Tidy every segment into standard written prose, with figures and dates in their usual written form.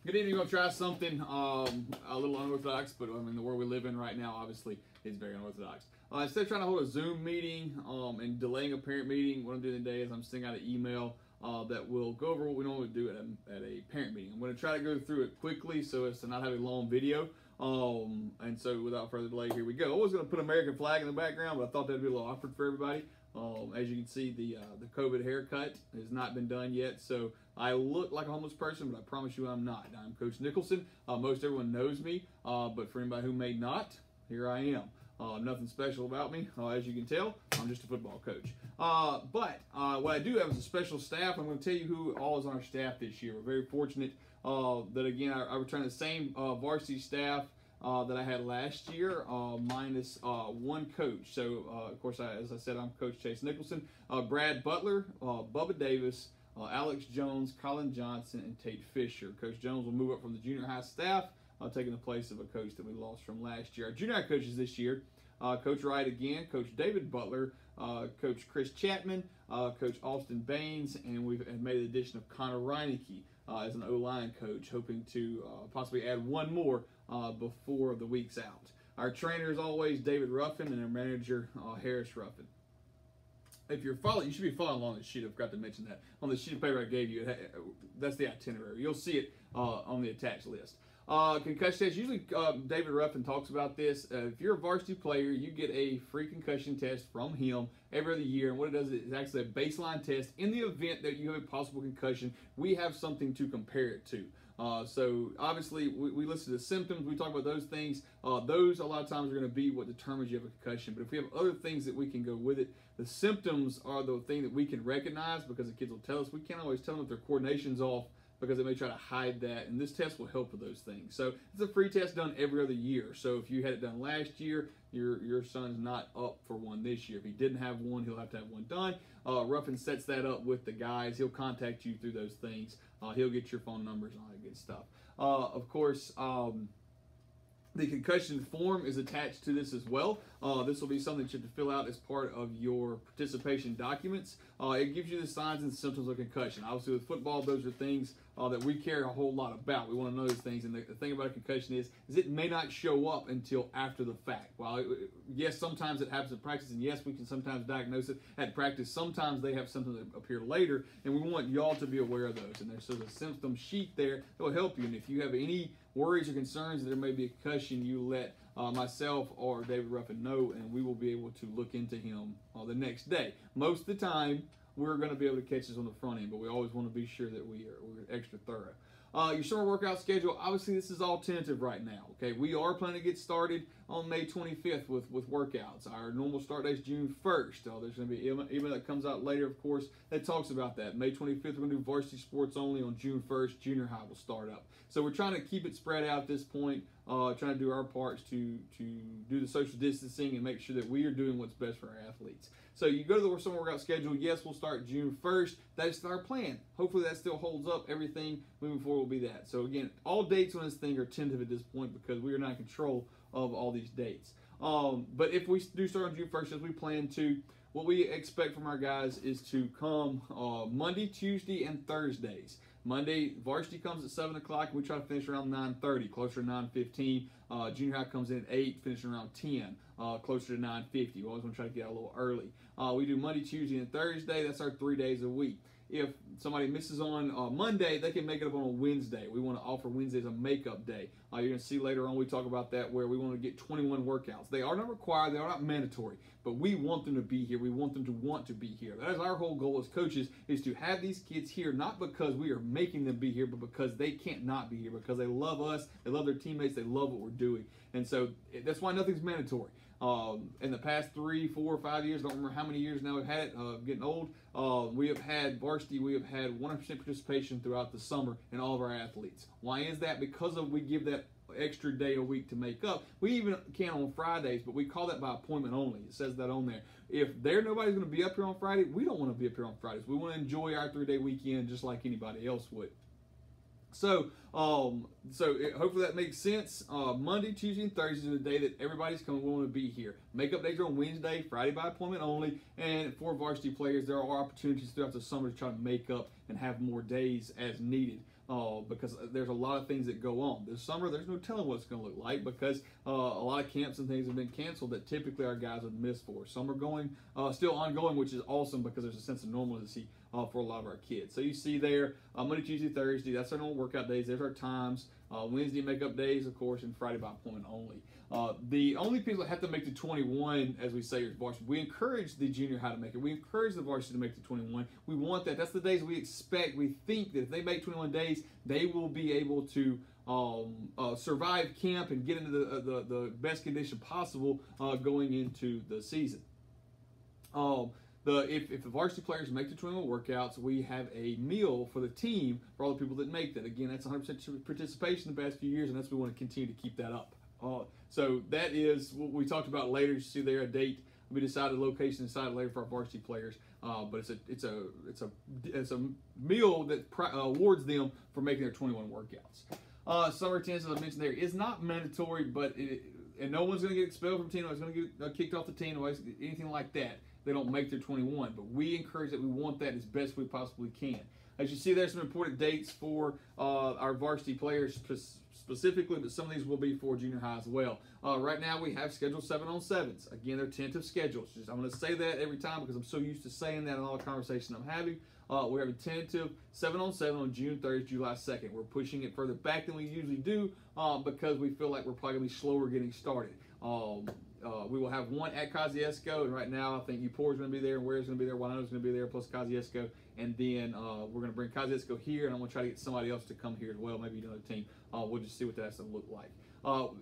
Good evening. We're going to try something a little unorthodox, but I mean, the world we live in right now, obviously, is very unorthodox. Instead of trying to hold a Zoom meeting and delaying a parent meeting, what I'm doing today is I'm sending out an email that will go over what we normally do at a parent meeting. I'm going to try to go through it quickly so as to not have a long video. And so without further delay, here we go. I was going to put American flag in the background, but I thought that would be a little awkward for everybody. As you can see, the COVID haircut has not been done yet, so I look like a homeless person, but I promise you I'm not. I'm Coach Nicholson. Most everyone knows me, but for anybody who may not, here I am. Nothing special about me, as you can tell. I'm just a football coach. But what I do have is a special staff. I'm going to tell you who all is on our staff this year. We're very fortunate that, again, I returned the same varsity staff that I had last year, minus one coach. So, of course, as I said, I'm Coach Chase Nicholson. Brad Butler, Bubba Davis, Alex Jones, Colin Johnson, and Tate Fisher. Coach Jones will move up from the junior high staff, taking the place of a coach that we lost from last year. Our junior high coaches this year, Coach Wright again, Coach David Butler, Coach Chris Chapman, Coach Austin Baines, and we've made the addition of Connor Reineke as an O-line coach, hoping to possibly add one more before the week's out. Our trainer is always David Ruffin, and our manager Harris Ruffin. If you're following, you should be following along the sheet. I forgot to mention that. On the sheet of paper I gave you, that's the itinerary. You'll see it on the attached list. Concussion test. Usually David Ruffin talks about this. If you're a varsity player, you get a free concussion test from him every other year. And what it does is actually a baseline test. In the event that you have a possible concussion, we have something to compare it to. So obviously we listen to the symptoms, we talk about those things. Those a lot of times are going to be what determines you have a concussion. But if we have other things that we can go with it, the symptoms are the thing that we can recognize because the kids will tell us. We can't always tell them if their coordination's off because they may try to hide that, and this test will help with those things. So it's a free test done every other year. So if you had it done last year, your son's not up for one this year. If he didn't have one, he'll have to have one done. Ruffin sets that up with the guys. He'll contact you through those things. He'll get your phone numbers and all that good stuff. Of course, the concussion form is attached to this as well. This will be something that you have to fill out as part of your participation documents. It gives you the signs and symptoms of concussion. Obviously, with football, those are things that we care a whole lot about. We want to know those things. And the thing about a concussion is it may not show up until after the fact. While yes, sometimes it happens in practice, and yes, we can sometimes diagnose it at practice. Sometimes they have symptoms that appear later, and we want y'all to be aware of those. And there's a symptom sheet there that will help you. And if you have any worries or concerns that there may be a concussion, you let myself or David Ruffin know, and we will be able to look into him the next day. Most of the time, we're going to be able to catch this on the front end, but we always want to be sure that we're extra thorough. Your summer workout schedule, obviously this is all tentative right now. Okay, we are planning to get started on May 25th with workouts. Our normal start date is June 1st. There's going to be an email that comes out later, of course, that talks about that. May 25th, we're going to do varsity sports only. On June 1st, junior high will start up. So we're trying to keep it spread out at this point, trying to do our parts to do the social distancing and make sure that we are doing what's best for our athletes. So you go to the summer workout schedule. Yes, we'll start June 1st. That's our plan. Hopefully that still holds up. Everything moving forward will be that. So again, all dates on this thing are tentative at this point because we are not in control of all these dates. But if we do start on June 1st, as we plan to, what we expect from our guys is to come Monday, Tuesday, and Thursdays. Monday, varsity comes at 7 o'clock. We try to finish around 9:30, closer to 9:15. Junior high comes in at 8, finishing around 10, closer to 9:50. We always want to try to get out a little early. We do Monday, Tuesday, and Thursday. That's our 3 days a week. If somebody misses on Monday, they can make it up on a Wednesday. We want to offer Wednesday as a makeup day. You're going to see later on we talk about that where we want to get 21 workouts. They are not required. They are not mandatory. But we want them to be here. We want them to want to be here. That is our whole goal as coaches, is to have these kids here, not because we are making them be here, but because they can't not be here, because they love us, they love their teammates, they love what we're doing. And so that's why nothing's mandatory. In the past 3, 4, 5 years, I don't remember how many years now we've had it, getting old, we have had varsity, we have had 100% participation throughout the summer in all of our athletes. Why is that? Because we give that extra day a week to make up. We even can on Fridays, but we call that by appointment only. It says that on there. If nobody's going to be up here on Friday, we don't want to be up here on Fridays. We want to enjoy our 3-day weekend just like anybody else would. So, hopefully that makes sense. Monday, Tuesday, and Thursday are the day that everybody's going to want to be here. Makeup days are on Wednesday, Friday by appointment only, and for varsity players, there are opportunities throughout the summer to try to make up and have more days as needed. because there's a lot of things that go on. This summer, there's no telling what it's going to look like because a lot of camps and things have been canceled that typically our guys would miss for. Some are going, still ongoing, which is awesome because there's a sense of normalcy for a lot of our kids. So you see there, Monday, Tuesday, Thursday, that's our normal workout days. There's our times. Wednesday makeup days, of course, and Friday by appointment only. The only people that have to make the 21, as we say, is varsity. We encourage the junior high to make it. We encourage the varsity to make the 21. We want that. That's the days we expect. We think that if they make 21 days, they will be able to survive camp and get into the best condition possible going into the season. If the varsity players make the 21 workouts, we have a meal for the team for all the people that make that. Again, that's 100% participation in the past few years, and that's we want to continue to keep that up. So that is what we talked about later. You see there a date. We decided location decided later for our varsity players, but it's a meal that awards them for making their 21 workouts. Summer attendance, as I mentioned there, is not mandatory, but and no one's going to get expelled from team. No one's going to get kicked off the team, or anything like that. They don't make their 21, but we encourage that. We want that as best we possibly can. As you see, there's some important dates for our varsity players specifically, but some of these will be for junior high as well. Right now, we have scheduled 7-on-7s. Again, they're tentative schedules. I'm going to say that every time because I'm so used to saying that in all the conversations I'm having. We have a tentative 7-on-7 on June 30th, July 2nd. We're pushing it further back than we usually do because we feel like we're probably going to be slower getting started. We will have one at Kosciuszko, and right now I think Upor is going to be there, and Ware's going to be there, Winona's going to be there, plus Kosciuszko, and then we're going to bring Kosciuszko here, and I'm going to try to get somebody else to come here as well, maybe another team. We'll just see what that's going to look like.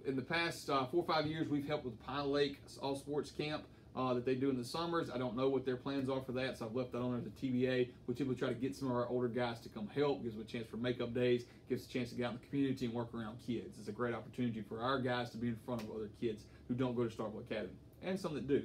In the past 4 or 5 years, we've helped with Pine Lake All Sports Camp that they do in the summers. I don't know what their plans are for that, so I've left that on there as a TBA. We typically try to get some of our older guys to come help, gives them a chance for makeup days, gives us a chance to get out in the community and work around kids. It's a great opportunity for our guys to be in front of other kids who don't go to Starkville Academy, and some that do.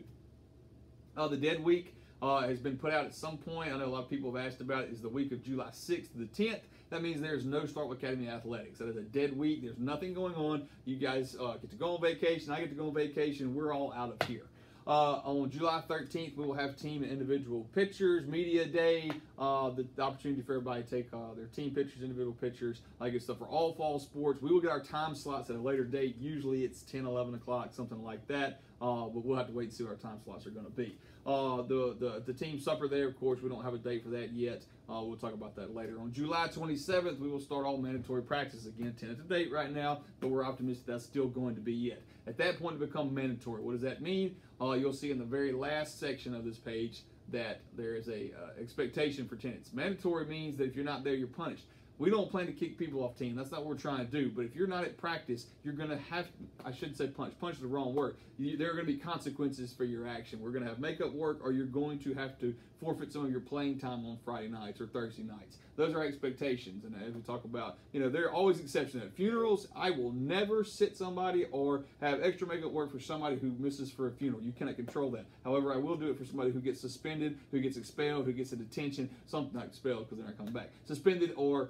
The Dead Week has been put out at some point. I know a lot of people have asked about it. It's the week of July 6th to the 10th. That means there's no Starkville Academy athletics. That is a dead week. There's nothing going on. You guys get to go on vacation. I get to go on vacation. We're all out of here. On July 13th, we will have team and individual pictures, media day, the opportunity for everybody to take their team pictures, individual pictures, like good stuff for all fall sports. We will get our time slots at a later date. Usually it's 10, 11 o'clock, something like that, but we'll have to wait and see what our time slots are going to be. The team supper there, of course, we don't have a date for that yet. We'll talk about that later. On July 27th, we will start all mandatory practice again. Tentative date right now, but we're optimistic that's still going to be it. At that point, it becomes mandatory. What does that mean? You'll see in the very last section of this page that there is a expectation for attendance. Mandatory means that if you're not there, you're punished. We don't plan to kick people off team. That's not what we're trying to do. But if you're not at practice, you're going to have, I shouldn't say punch. Punch is the wrong word. There are going to be consequences for your action. We're going to have makeup work, or you're going to have to forfeit some of your playing time on Friday nights or Thursday nights. Those are expectations. And as we talk about, there are always exceptions. At funerals, I will never sit somebody or have extra makeup work for somebody who misses for a funeral. You cannot control that. However, I will do it for somebody who gets suspended, who gets expelled, who gets a detention, something not expelled because they're not coming back. Suspended or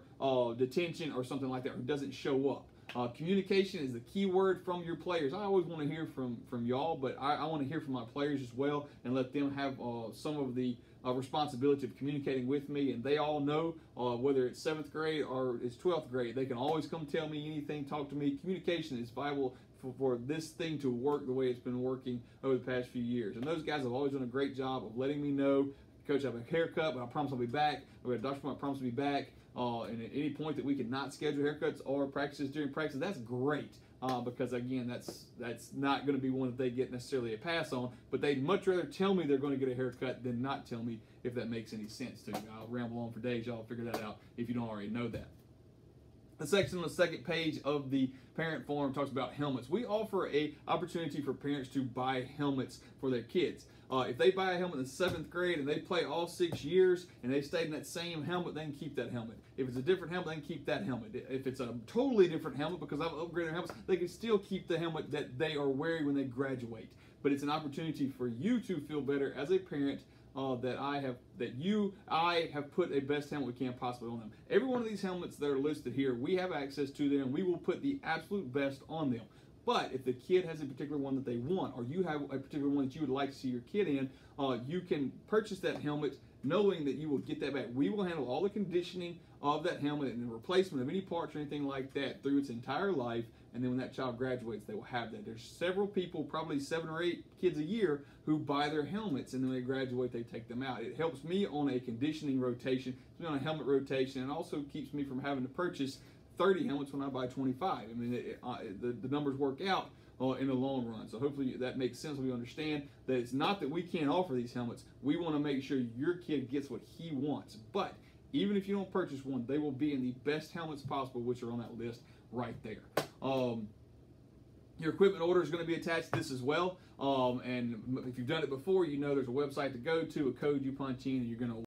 detention or something like that, who doesn't show up. Communication is the key word from your players. I always want to hear from y'all, but I want to hear from my players as well and let them have some of the responsibility of communicating with me, and they all know whether it's 7th grade or it's 12th grade, they can always come tell me anything, talk to me. Communication is vital for this thing to work the way it's been working over the past few years, and those guys have always done a great job of letting me know, Coach, I have a haircut, but I promise I'll be back. We have a doctor's appointment, I promise I'll be back. And at any point that we cannot schedule haircuts or practices during practice, that's great. Because again, that's not going to be one that they get necessarily a pass on, but they'd much rather tell me they're going to get a haircut than not tell me, if that makes any sense to you. I'll ramble on for days. Y'all figure that out if you don't already know that. The section on the second page of the parent form talks about helmets. We offer an opportunity for parents to buy helmets for their kids. If they buy a helmet in 7th grade and they play all 6 years and they stayed in that same helmet, they can keep that helmet. If it's a different helmet, they can keep that helmet. If it's a totally different helmet, because I've upgraded helmets, they can still keep the helmet that they are wearing when they graduate. But it's an opportunity for you to feel better as a parent that I have put a best helmet we can possibly on them. Every one of these helmets that are listed here, we have access to them. We will put the absolute best on them. But if the kid has a particular one that they want, or you have a particular one that you would like to see your kid in, you can purchase that helmet knowing that you will get that back. We will handle all the conditioning of that helmet and the replacement of any parts or anything like that through its entire life. And then when that child graduates, they will have that. There's several people, probably 7 or 8 kids a year, who buy their helmets, and then when they graduate, they take them out. It helps me on a conditioning rotation, me on a helmet rotation, and also keeps me from having to purchase 30 helmets when I buy 25. I mean, the numbers work out in the long run. So hopefully that makes sense. We understand that it's not that we can't offer these helmets. We want to make sure your kid gets what he wants. But even if you don't purchase one, they will be in the best helmets possible, which are on that list right there. Your equipment order is going to be attached to this as well. And if you've done it before, you know there's a website to go to, a code you punch in, and you're going to